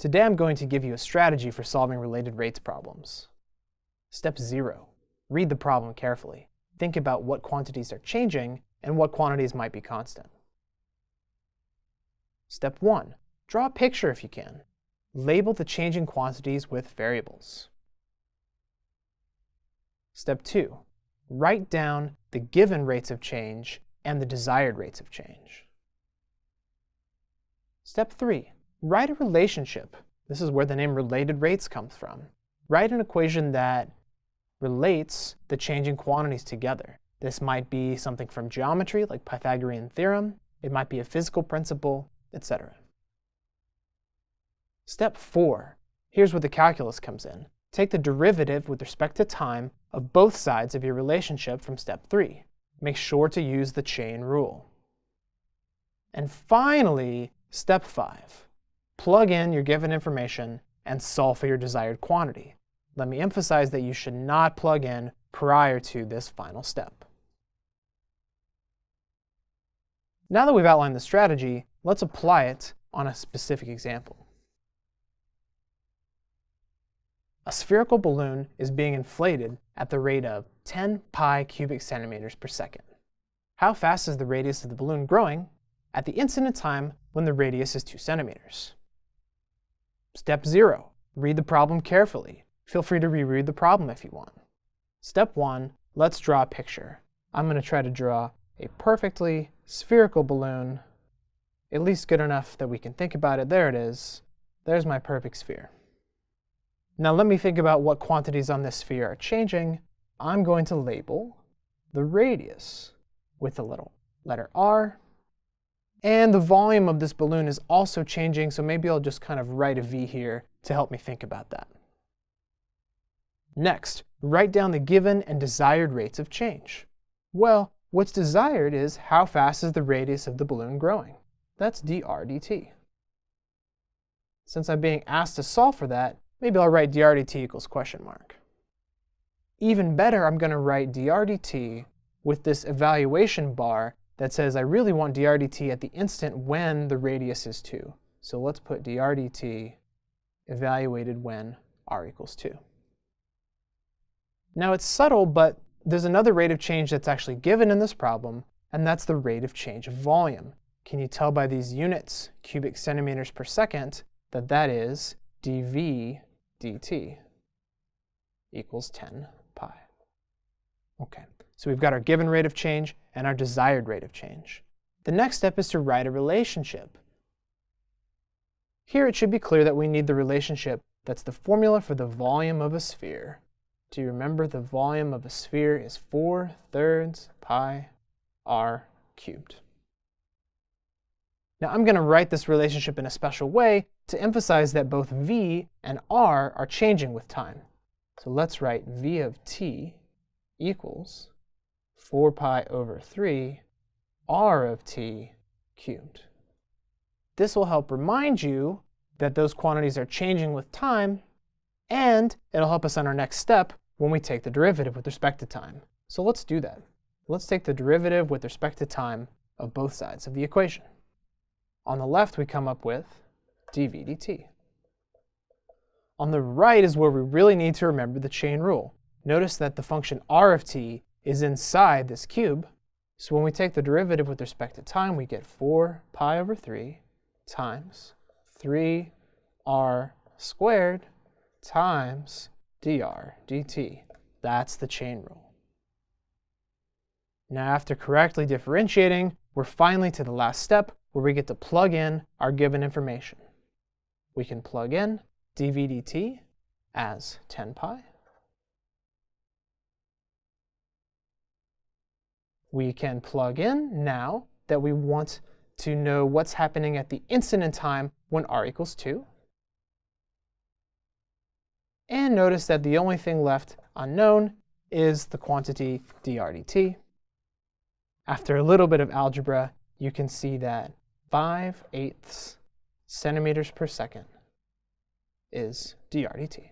Today I'm going to give you a strategy for solving related rates problems. Step 0. Read the problem carefully. Think about what quantities are changing and what quantities might be constant. Step 1. Draw a picture if you can. Label the changing quantities with variables. Step 2. Write down the given rates of change and the desired rates of change. Step 3. Write a relationship. This is where the name related rates comes from. Write an equation that relates the changing quantities together. This might be something from geometry, like Pythagorean theorem. It might be a physical principle, etc. Step 4. Here's where the calculus comes in. Take the derivative with respect to time of both sides of your relationship from step 3. Make sure to use the chain rule. And finally, step 5. Plug in your given information and solve for your desired quantity. Let me emphasize that you should not plug in prior to this final step. Now that we've outlined the strategy, let's apply it on a specific example. A spherical balloon is being inflated at the rate of 10 pi cubic centimeters per second. How fast is the radius of the balloon growing at the instant in time when the radius is 2 centimeters? Step 0. Read the problem carefully. Feel free to reread the problem if you want. Step 1. Let's draw a picture. I'm going to try to draw a perfectly spherical balloon, at least good enough that we can think about it. There it is. There's my perfect sphere. Now let me think about what quantities on this sphere are changing. I'm going to label the radius with the little letter R. And the volume of this balloon is also changing, so maybe I'll just kind of write a V here to help me think about that. Next, write down the given and desired rates of change. Well, what's desired is how fast is the radius of the balloon growing. That's dr dt. Since I'm being asked to solve for that, maybe I'll write dr dt equals question mark. Even better, I'm going to write dr dt with this evaluation bar that says I really want dr dt at the instant when the radius is 2. So let's put dr dt evaluated when r equals 2. Now it's subtle, but there's another rate of change that's actually given in this problem, and that's the rate of change of volume. Can you tell by these units, cubic centimeters per second, that that is dv dt equals 10 pi. Okay, so we've got our given rate of change and our desired rate of change. The next step is to write a relationship. Here it should be clear that we need the relationship that's the formula for the volume of a sphere. Do you remember the volume of a sphere is 4/3 pi r cubed. Now I'm going to write this relationship in a special way to emphasize that both v and r are changing with time. So let's write v of t equals 4 pi over 3 r of t cubed. This will help remind you that those quantities are changing with time, and it'll help us on our next step when we take the derivative with respect to time. So let's do that. Let's take the derivative with respect to time of both sides of the equation. On the left, we come up with dv dt. On the right is where we really need to remember the chain rule. Notice that the function r of t is inside this cube, so when we take the derivative with respect to time, we get 4 pi over 3 times 3r squared times dr dt. That's the chain rule. Now after correctly differentiating, we're finally to the last step where we get to plug in our given information. We can plug in dv dt as 10 pi. We can plug in now that we want to know what's happening at the instant in time when r equals 2. And notice that the only thing left unknown is the quantity dr dt. After a little bit of algebra, you can see that 5/8 centimeters per second is dr dt.